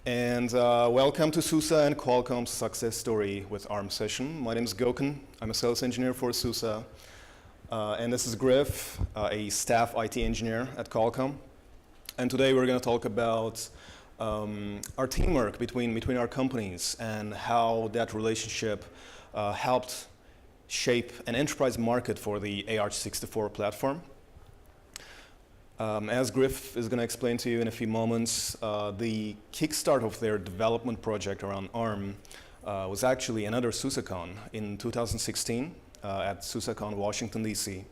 And welcome to SUSE and Qualcomm's success story with ARM session. My name is Gökhan. I'm a sales engineer for SUSE. And this is Griff, a staff IT engineer at Qualcomm. And today we're going to talk about our teamwork between our companies and how that relationship helped shape an enterprise market for the AR64 platform. As Griff is going to explain to you in a few moments, the kickstart of their development project around ARM was actually another SUSECON in 2016 at SUSECON, Washington, D.C.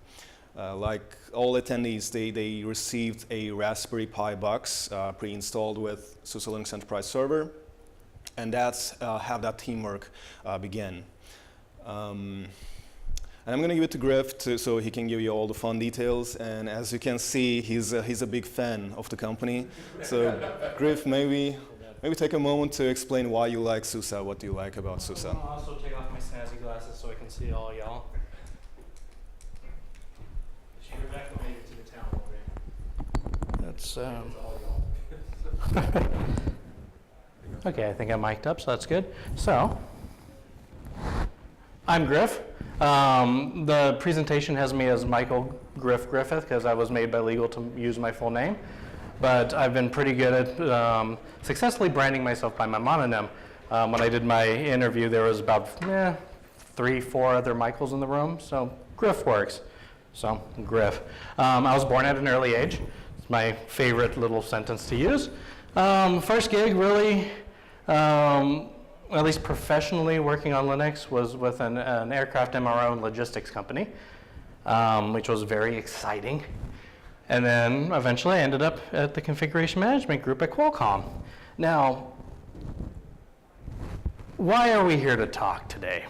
Like all attendees, they received a Raspberry Pi box pre-installed with SUSE Linux Enterprise Server, and that's how that teamwork began. And I'm going to give it to Griff so he can give you all the fun details. And as you can see, he's a big fan of the company. So Griff, maybe take a moment to explain why you like SUSE. What do you like about SUSE? I'll also take off my snazzy glasses so I can see all y'all. Rebecca made it to the town already. That's okay, I think I'm mic'd up, so that's good. So, I'm Griff. The presentation has me as Michael Griff Griffith because I was made by legal to use my full name. But I've been pretty good at successfully branding myself by my mononym. When I did my interview, there was about 3-4 other Michaels in the room, so Griff works. So, Griff. I was born at an early age. It's my favorite little sentence to use. First gig, really, at least professionally working on Linux, was with an aircraft MRO and logistics company, which was very exciting. And then eventually I ended up at the configuration management group at Qualcomm. Now, why are we here to talk today?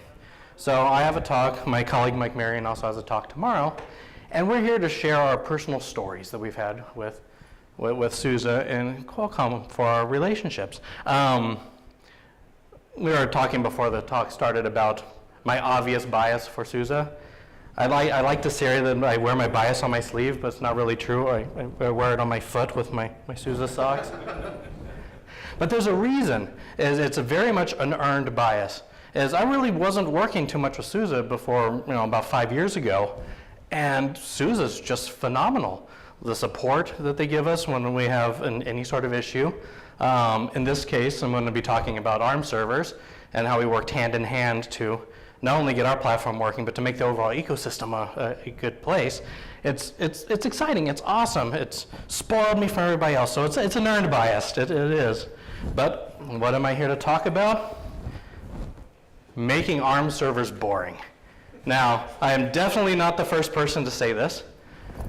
So I have a talk, my colleague Mike Marion also has a talk tomorrow, and we're here to share our personal stories that we've had with SUSE and Qualcomm for our relationships. We were talking before the talk started about my obvious bias for SUSE. I like to say that I wear my bias on my sleeve, but it's not really true. I wear it on my foot with my SUSE socks. But there's a reason. It's very much an earned bias. I really wasn't working too much with SUSE before, about 5 years ago, and SUSE is just phenomenal. The support that they give us when we have any sort of issue. In this case, I'm going to be talking about ARM servers and how we worked hand in hand to not only get our platform working, but to make the overall ecosystem a good place. It's exciting. It's awesome. It's spoiled me from everybody else. So it's an earned bias. It is. But what am I here to talk about? Making ARM servers boring. Now, I am definitely not the first person to say this.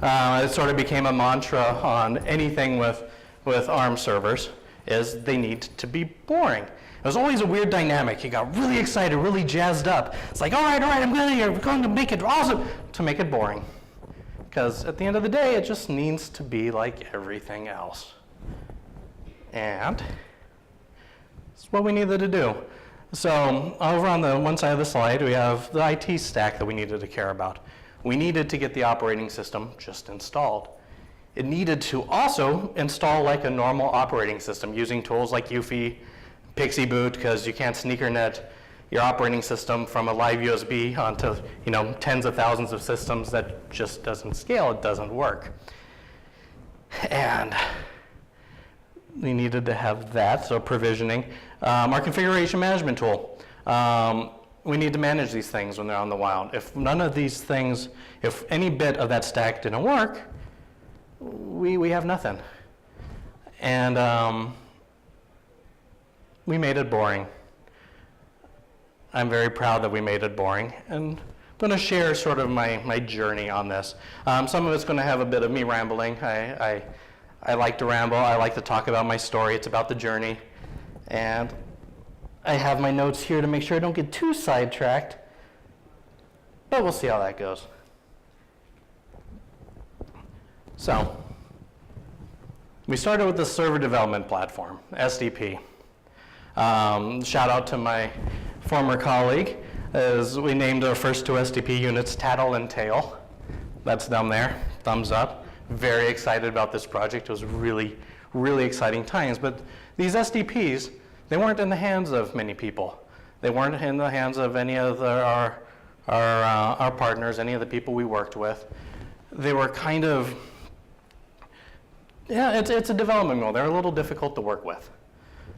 It sort of became a mantra on anything with ARM servers, is they need to be boring. It was always a weird dynamic. You got really excited, really jazzed up. It's like, all right, I'm going to make it awesome, to make it boring. Because at the end of the day, it just needs to be like everything else. And that's what we needed to do. So over on the one side of the slide, we have the IT stack that we needed to care about. We needed to get the operating system just installed. It needed to also install like a normal operating system using tools like UEFI, Pixie Boot, because you can't sneakernet your operating system from a live USB onto tens of thousands of systems. That just doesn't scale. It doesn't work. And we needed to have that, so provisioning. Our configuration management tool. We need to manage these things when they're on the wild. If none of these things, if any bit of that stack didn't work, we have nothing. And we made it boring. I'm very proud that we made it boring. And I'm going to share sort of my journey on this. Some of it's going to have a bit of me rambling. I like to ramble. I like to talk about my story. It's about the journey. And I have my notes here to make sure I don't get too sidetracked. But we'll see how that goes. So, we started with the server development platform, SDP. Shout out to my former colleague, as we named our first two SDP units Tattle and Tail. That's them there, thumbs up. Very excited about this project. It was really, really exciting times. But these SDPs, they weren't in the hands of many people. They weren't in the hands of any of our partners, any of the people we worked with. They were kind of, yeah, it's a development mode. They're a little difficult to work with.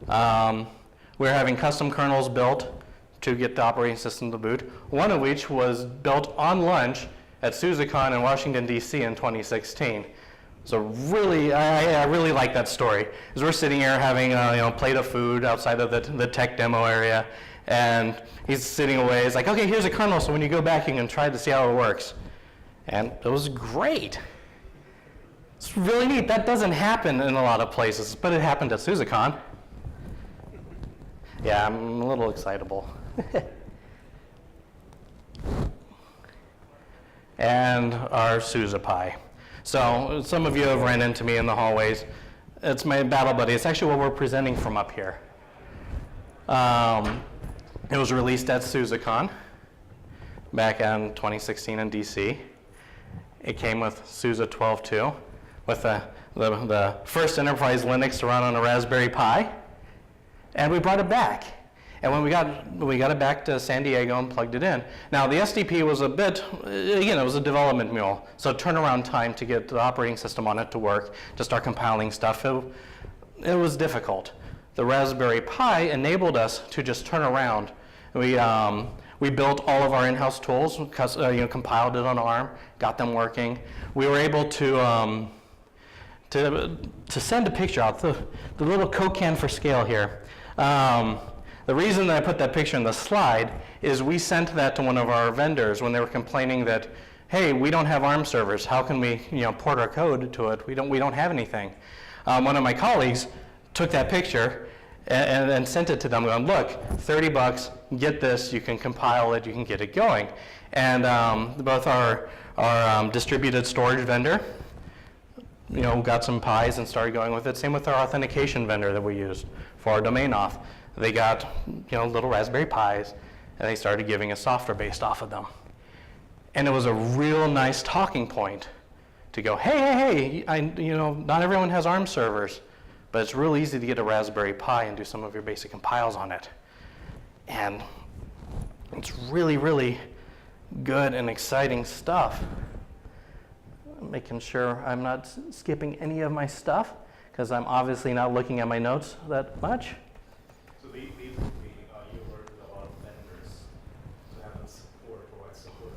We were having custom kernels built to get the operating system to boot, one of which was built on lunch at SUSECON in Washington, D.C. in 2016. So really, I really like that story. As we're sitting here having a plate of food outside of the tech demo area, and he's sitting away. He's like, okay, here's a kernel, so when you go back, you can try to see how it works. And it was great. It's really neat. That doesn't happen in a lot of places, but it happened at SUSECON. Yeah, I'm a little excitable. And our SUSE Pi. So some of you have ran into me in the hallways. It's my battle buddy. It's actually what we're presenting from up here. It was released at SUSECON back in 2016 in DC. It came with SUSE 12.2 with the first enterprise Linux to run on a Raspberry Pi, and we brought it back. And when we got it back to San Diego and plugged it in. Now the SDP was a bit, again, it was a development mule, so turnaround time to get the operating system on it to work, to start compiling stuff, it was difficult. The Raspberry Pi enabled us to just turn around. We built all of our in-house tools, compiled it on ARM, got them working. We were able to send a picture out, the little Coke can for scale here. The reason that I put that picture in the slide is we sent that to one of our vendors when they were complaining that, hey, we don't have ARM servers. How can we port our code to it? We don't have anything. One of my colleagues took that picture and sent it to them going, look, $30, get this, you can compile it, you can get it going. And both our distributed storage vendor, got some Pis and started going with it. Same with our authentication vendor that we used for our domain auth. They got little Raspberry Pis, and they started giving us software based off of them. And it was a real nice talking point to go, hey, not everyone has ARM servers, but it's real easy to get a Raspberry Pi and do some of your basic compiles on it. And it's really, really good and exciting stuff. Making sure I'm not skipping any of my stuff, because I'm obviously not looking at my notes that much. So basically, you work with a lot of vendors to have support, provide support.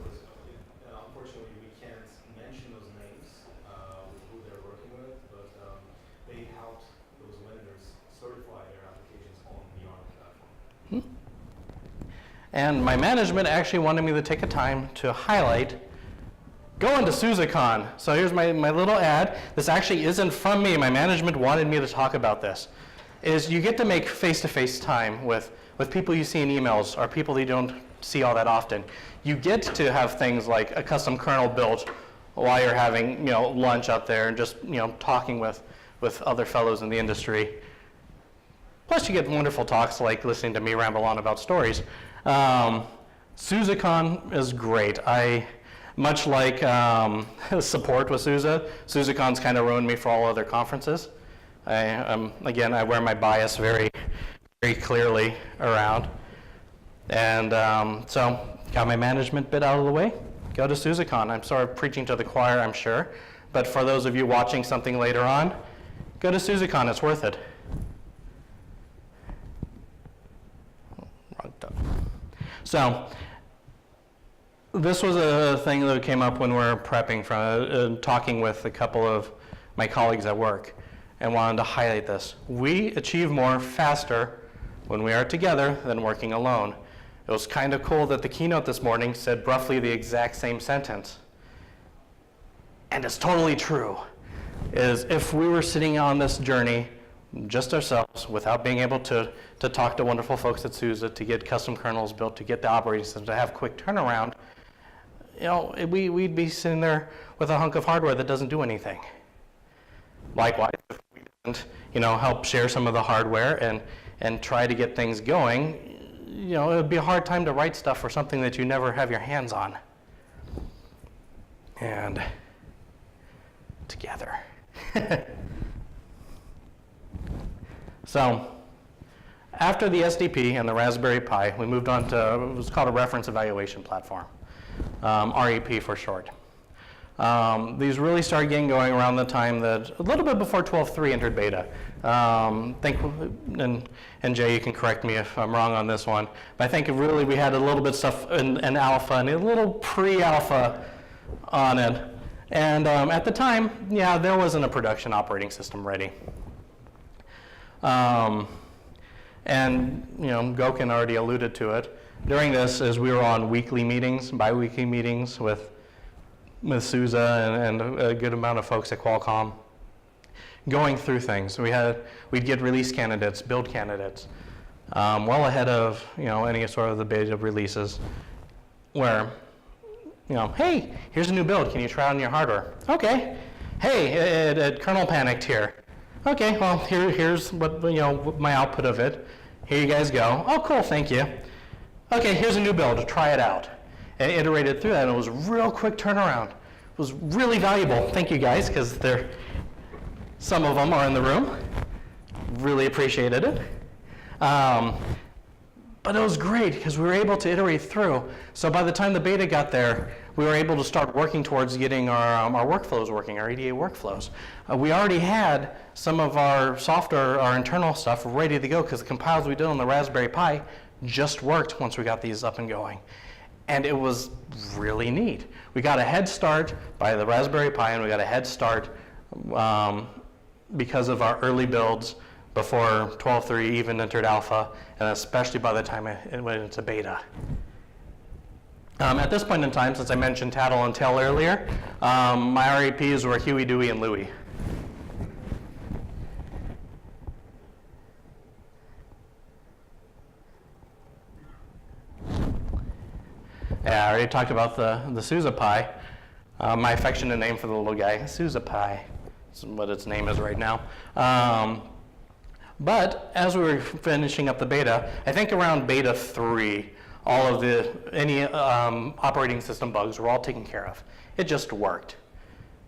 Unfortunately, we can't mention those names with who they're working with, but they helped those vendors certify their applications on the ARM platform. And my management actually wanted me to take a time to highlight going to SUSECON. So here's my little ad. This actually isn't from me. My management wanted me to talk about this. Is you get to make face-to-face time with people you see in emails or people that you don't see all that often. You get to have things like a custom kernel built while you're having lunch out there and just talking with other fellows in the industry. Plus you get wonderful talks like listening to me ramble on about stories. SUSECON is great. Much like support with SUSE, SUSECON's kind of ruined me for all other conferences. Again, I wear my bias very, very clearly around. And so, got my management bit out of the way, go to SUSECON. I'm sort of preaching to the choir, I'm sure. But for those of you watching something later on, go to SUSECON, it's worth it. So, this was a thing that came up when we were prepping for talking with a couple of my colleagues at work and wanted to highlight this. We achieve more faster when we are together than working alone. It was kind of cool that the keynote this morning said roughly the exact same sentence. And it's totally true. Is if we were sitting on this journey just ourselves without being able to talk to wonderful folks at SUSE, to get custom kernels built, to get the operating system, to have quick turnaround, we'd be sitting there with a hunk of hardware that doesn't do anything. Likewise, if we didn't, help share some of the hardware and try to get things going, it would be a hard time to write stuff for something that you never have your hands on. And together. So after the SDP and the Raspberry Pi, we moved on to what was called a reference evaluation platform, REP for short. These really started getting going around the time that, a little bit before 12.3 entered beta. And Jay, you can correct me if I'm wrong on this one, but I think really we had a little bit stuff in alpha and a little pre-alpha on it. And at the time, yeah, there wasn't a production operating system ready. And you know, Gokin already alluded to it. During this, as we were on weekly meetings, bi-weekly meetings with SUSE and a good amount of folks at Qualcomm, going through things. We'd get release candidates, build candidates, well ahead of any sort of the beta releases, where hey, here's a new build. Can you try it on your hardware? Okay. Hey, it kernel panicked here. Okay, well here's what my output of it. Here you guys go. Oh, cool, thank you. Okay, here's a new build. Try it out. And iterated through that, and it was a real quick turnaround. It was really valuable. Thank you guys, because some of them are in the room. Really appreciated it. But it was great, because we were able to iterate through. So by the time the beta got there, we were able to start working towards getting our workflows working, our EDA workflows. We already had some of our software, our internal stuff ready to go, because the compiles we did on the Raspberry Pi just worked once we got these up and going. And it was really neat. We got a head start by the Raspberry Pi, and we got a head start because of our early builds before 12.3 even entered alpha, and especially by the time it went into beta. At this point in time, since I mentioned Tattle and Tail earlier, my REPs were Huey, Dewey, and Louie. Yeah, I already talked about the SUSE Pi. My affectionate name for the little guy, SUSE Pi. That's what its name is right now. But as we were finishing up the beta, I think around beta 3, all of any operating system bugs were all taken care of. It just worked.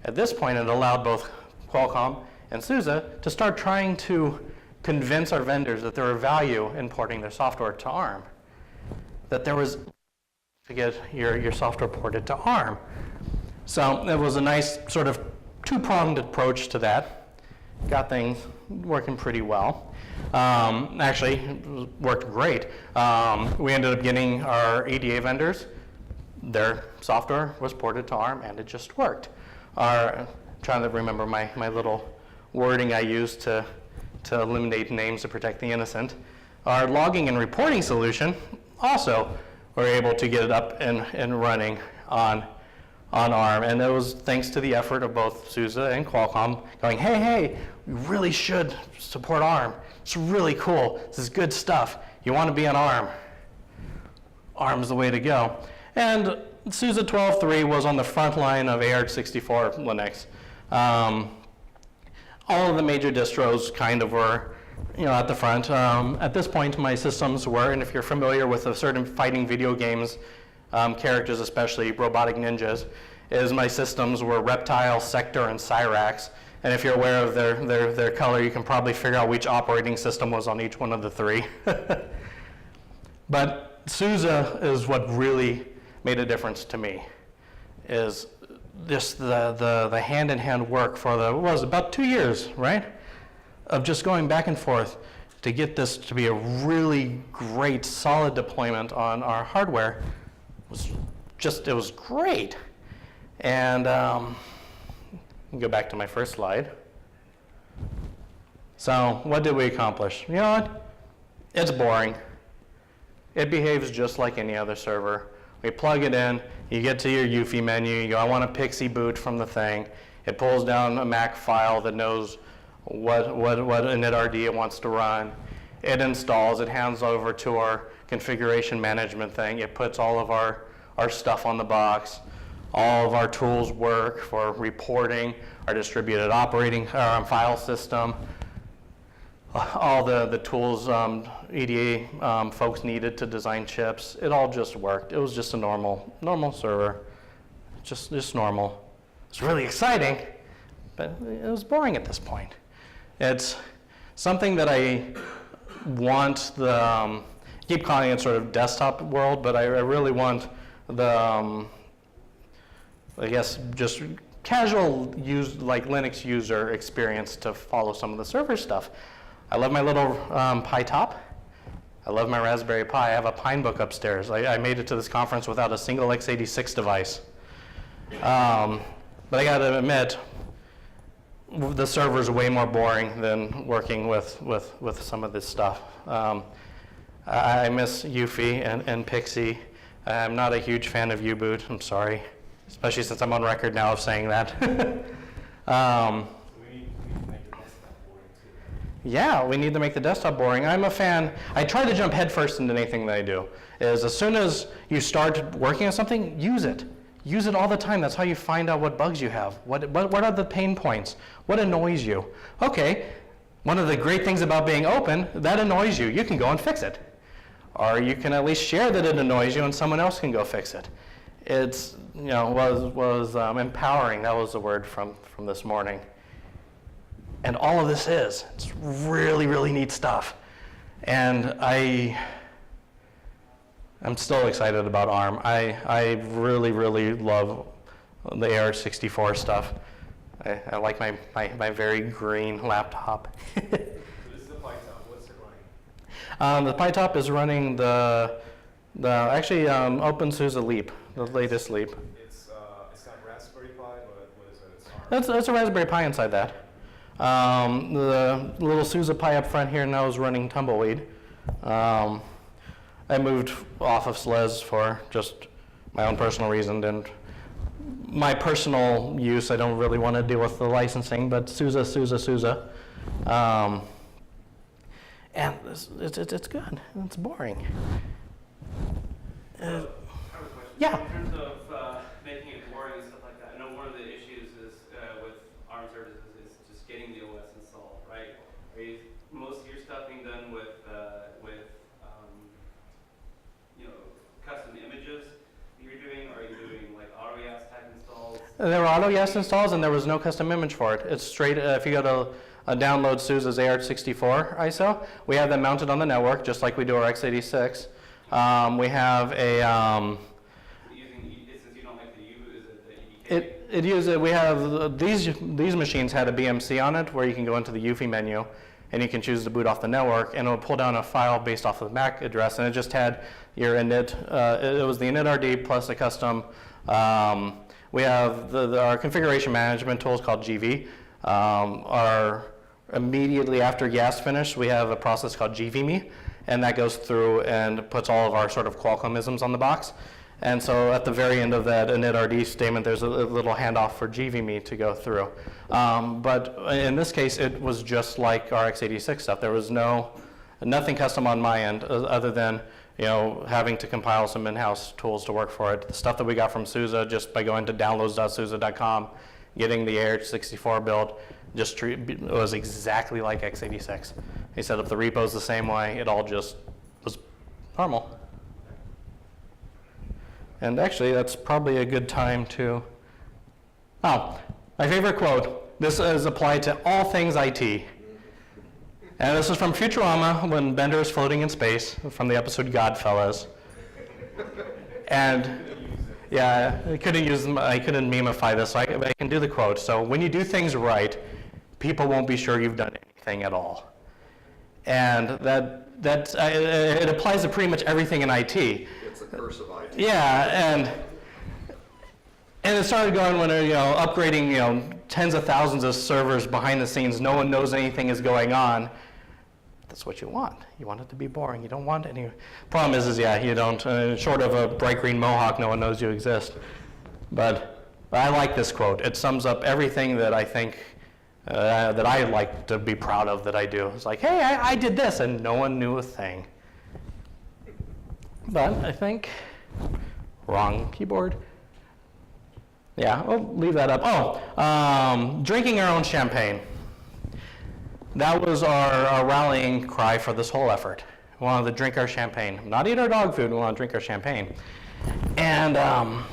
At this point, it allowed both Qualcomm and SUSE to start trying to convince our vendors that there were value in porting their software to ARM. That there was to get your software ported to ARM. So it was a nice sort of two-pronged approach to that. Got things working pretty well. Actually, it worked great. We ended up getting our EDA vendors. Their software was ported to ARM, and it just worked. I'm trying to remember my little wording I used to eliminate names to protect the innocent. Our logging and reporting solution also were able to get it up and running on ARM, and it was thanks to the effort of both SUSE and Qualcomm going, hey, we really should support ARM. It's really cool. This is good stuff. You want to be on ARM. ARM's the way to go. And SUSE 12.3 was on the front line of ARC64 Linux. All of the major distros kind of were at the front. At this point, my systems were, and if you're familiar with a certain fighting video games, characters, especially robotic ninjas, is my systems were Reptile, Sector, and Cyrax. And if you're aware of their color, you can probably figure out which operating system was on each one of the three. But SUSE is what really made a difference to me, is just the hand-in-hand work for about 2 years, right? Of just going back and forth to get this to be a really great, solid deployment on our hardware. It was great. And go back to my first slide. So what did we accomplish? You know what? It's boring. It behaves just like any other server. We plug it in, you get to your UEFI menu, you go, I want a Pixie boot from the thing. It pulls down a Mac file that knows what initRD it wants to run. It installs, it hands over to our configuration management thing. It puts all of our stuff on the box. All of our tools work for reporting, our distributed operating file system, all the tools EDA folks needed to design chips. It all just worked. It was just a normal server, just normal. It's really exciting, but it was boring at this point. something that I want the, keep calling it sort of desktop world, but I really want the, I guess, just casual use, like Linux user experience to follow some of the server stuff. I love my little Pi top. I love my Raspberry Pi. I have a Pinebook upstairs. I made it to this conference without a single x86 device. But I gotta admit, the server's way more boring than working with some of this stuff. I miss UFI and Pixie. I'm not a huge fan of U-Boot, I'm sorry, especially since I'm on record now of saying that. Yeah, we need to make the desktop boring. I'm a fan. I try to jump headfirst into anything that I do. Is as soon as you start working on something, use it. Use it all the time. That's how you find out what bugs you have. What are the pain points? What annoys you? Okay, one of the great things about being open, that annoys you. You can go and fix it. Or you can at least share that it annoys you and someone else can go fix it. It's, was empowering. That was the word from this morning. And all of this it's really, really neat stuff. And I'm still excited about ARM. I really, really love the AR64 stuff. I like my very green laptop. This is the Pi top. What's it running? The Pi top is running the OpenSUSE Leap, the latest Leap. It's got Raspberry Pi, but what is it? It's ARM. That's a Raspberry Pi inside that. The little SUSE Pi up front here now is running Tumbleweed. I moved off of SLES for just my own personal reason, and my personal use, I don't really want to deal with the licensing, but SUSE. And it's good. It's boring. I have a question. Yeah. In terms of making it boring and stuff like that, I know one of the issues is with ARM services is just getting the OS installed, right? Most of your stuff being done with custom images that you're doing? Are you doing like AutoYAS type installs? There were AutoYAS installs, and there was no custom image for it. It's straight, if you go to download SUSE's AR64 ISO, we have them mounted on the network, just like we do our x86. We have a... since you don't like the U, is it the EDK? We have, these machines had a BMC on it, where you can go into the UFI menu, and you can choose to boot off the network, and it will pull down a file based off of the MAC address, and it just had your init, it was the init.rd plus a custom. We have our configuration management tools called GV. Immediately after YAS finished, we have a process called GVMe, and that goes through and puts all of our sort of Qualcomm-isms on the box. And so at the very end of that init.rd statement, there's a little handoff for GVMe to go through. But in this case, it was just like our x86 stuff. There was nothing custom on my end other than having to compile some in-house tools to work for it. The stuff that we got from SUSE just by going to downloads.suse.com, getting the AR64 build, it was exactly like x86. They set up the repos the same way. It all just was normal. And actually, that's probably a good time to... Oh, my favorite quote. This is applied to all things IT. And this is from Futurama, when Bender is floating in space, from the episode Godfellas. And yeah, I couldn't memify this, so I can do the quote. So when you do things right, people won't be sure you've done anything at all. And it applies to pretty much everything in IT. It's the curse of IT. Yeah, and it started going when upgrading tens of thousands of servers behind the scenes. No one knows anything is going on. That's what you want. You want it to be boring. You don't want any. Problem is you don't. Short of a bright green mohawk, no one knows you exist. But I like this quote. It sums up everything that I think that I like to be proud of that I do. It's like, hey, I did this, and no one knew a thing. But I think wrong keyboard. Yeah, we'll leave that up. Oh, drinking our own champagne. That was our rallying cry for this whole effort. We wanted to drink our champagne. Not eat our dog food, we want to drink our champagne. And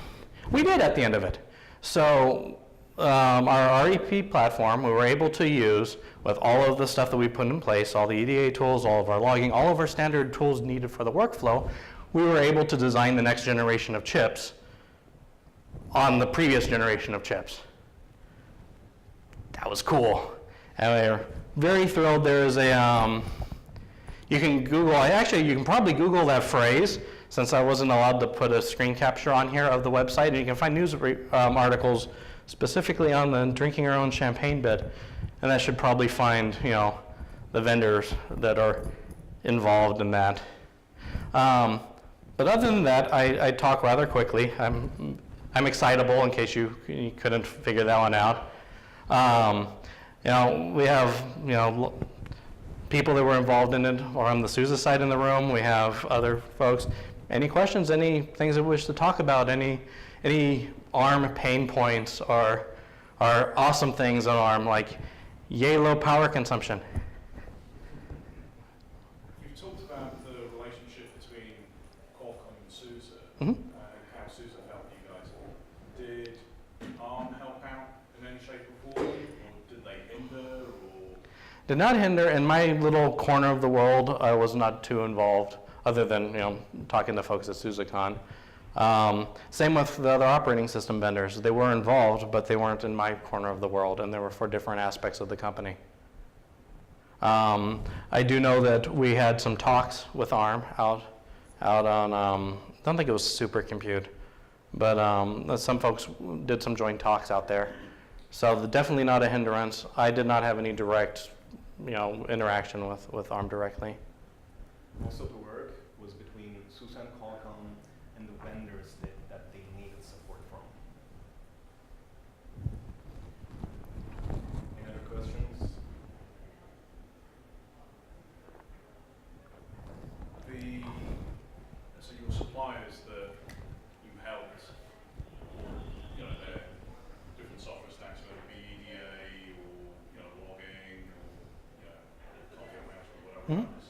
we did at the end of it. So our REP platform, we were able to use with all of the stuff that we put in place, all the EDA tools, all of our logging, all of our standard tools needed for the workflow, we were able to design the next generation of chips on the previous generation of chips. That was cool. And we were very thrilled. There is a, you can Google, actually you can probably Google that phrase, since I wasn't allowed to put a screen capture on here of the website, and you can find news articles specifically on the drinking our own champagne bit, and that should probably find, you know, the vendors that are involved in that. But other than that, I talk rather quickly. I'm excitable in case you couldn't figure that one out. You know, we have, you know, people that were involved in it or on the SUSE side in the room. We have other folks. Any questions, any things that we wish to talk about, any ARM pain points or awesome things on ARM, like yay low power consumption? You've talked about the relationship between Qualcomm and SUSE, Mm-hmm. and how SUSE helped you guys. Did ARM help out in any shape or form, or did they hinder, or? Did not hinder. In my little corner of the world, I was not too involved, other than, you know, talking to folks at SUSECON. Same with the other operating system vendors. They were involved, but they weren't in my corner of the world, and they were for different aspects of the company. I do know that we had some talks with ARM out on, I don't think it was Supercompute, but some folks did some joint talks out there. So definitely not a hindrance. I did not have any direct, you know, interaction with ARM directly. Most of the work was between SUSE and Qualcomm and the vendors that they needed support from. Any other questions? So your suppliers that you helped, you know, they're different software stacks, whether it be EDA or, you know, logging or, you know, content management or whatever Mm-hmm. else.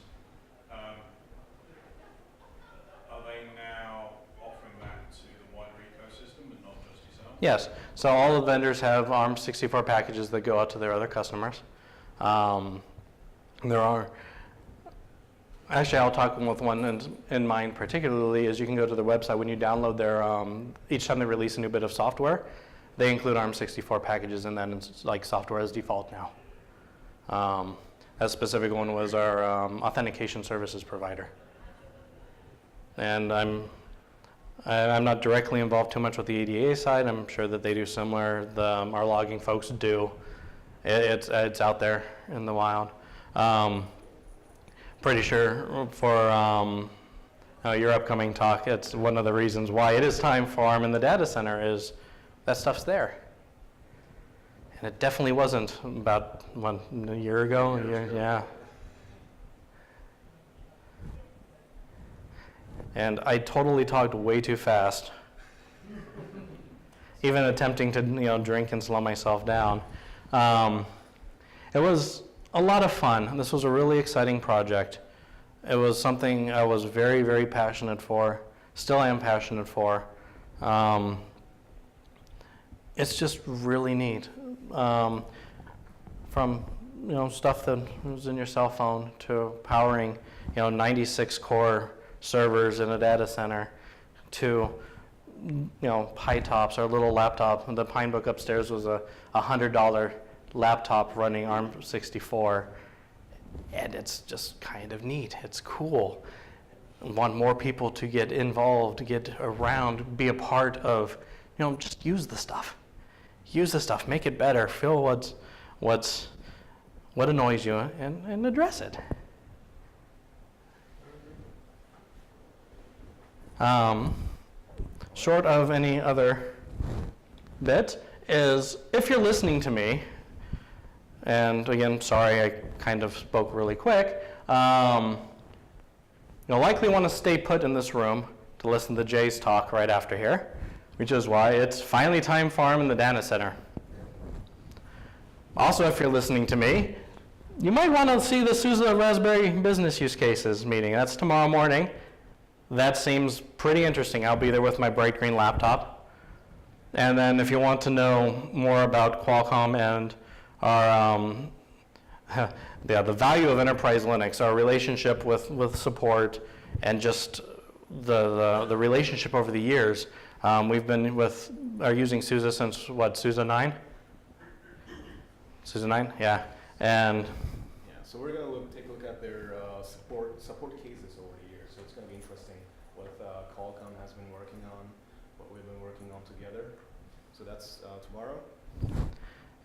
Are they now offering that to the wider ecosystem and not just yourself? Yes. So all the vendors have ARM64 packages that go out to their other customers. There are, actually I'll talk with one in mind particularly, is you can go to their website. When you download their, each time they release a new bit of software, they include ARM64 packages, and then it's like software as default now. That specific one was our authentication services provider. And I'm not directly involved too much with the EDA side. I'm sure that they do similar. Our logging folks do. It's out there in the wild. Pretty sure for your upcoming talk, it's one of the reasons why it is time for ARM in the data center is that stuff's there. And it definitely wasn't about, what, a year ago? Yeah. And I totally talked way too fast, even attempting to, you know, drink and slow myself down. It was a lot of fun. This was a really exciting project. It was something I was very, very passionate for, still am passionate for. It's just really neat. From, you know, stuff that was in your cell phone to powering, you know, 96 core servers in a data center to, you know, Pi tops, our little laptop. The Pinebook upstairs was a $100 laptop running ARM64, and it's just kind of neat. It's cool. I want more people to get involved, get around, be a part of, you know, just use the stuff. Use the stuff, make it better, feel what annoys you, and address it. Short of any other bit is, if you're listening to me, and again, sorry, I kind of spoke really quick, you'll likely want to stay put in this room to listen to Jay's talk right after here, which is why it's finally time for ARM in the data center. Also, if you're listening to me, you might want to see the SUSE Raspberry Business Use Cases meeting. That's tomorrow morning. That seems pretty interesting. I'll be there with my bright green laptop. And then if you want to know more about Qualcomm and our, the value of enterprise Linux, our relationship with support, and just the relationship over the years, we've been using SUSE since what, SUSE 9? SUSE 9, yeah. And yeah, so we're going to take a look at their support cases over the years. So it's going to be interesting what Qualcomm has been working on, what we've been working on together. So that's tomorrow.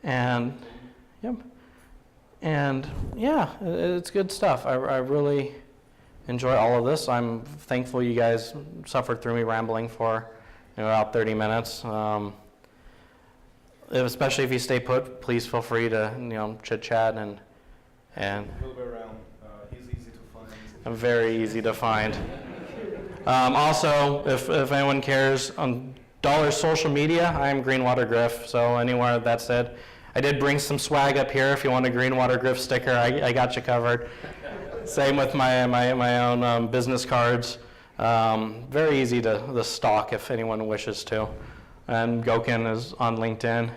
And yep. And yeah, it's good stuff. I really enjoy all of this. I'm thankful you guys suffered through me rambling for about 30 minutes. Especially if you stay put, please feel free to chit chat and A little bit around. He's easy to find. I'm very easy to find. Also, if anyone cares, on dollar social media, I am Greenwater Griff. So anywhere that's it. I did bring some swag up here. If you want a Greenwater Griff sticker, I got you covered. Same with my own business cards. Very easy to stalk if anyone wishes to. And Gokin is on LinkedIn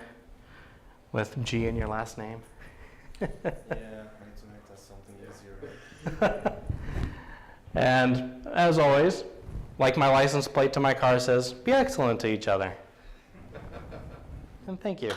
with G in your last name. Yeah, I need to make that something easier. And as always, like my license plate to my car says, be excellent to each other. And thank you.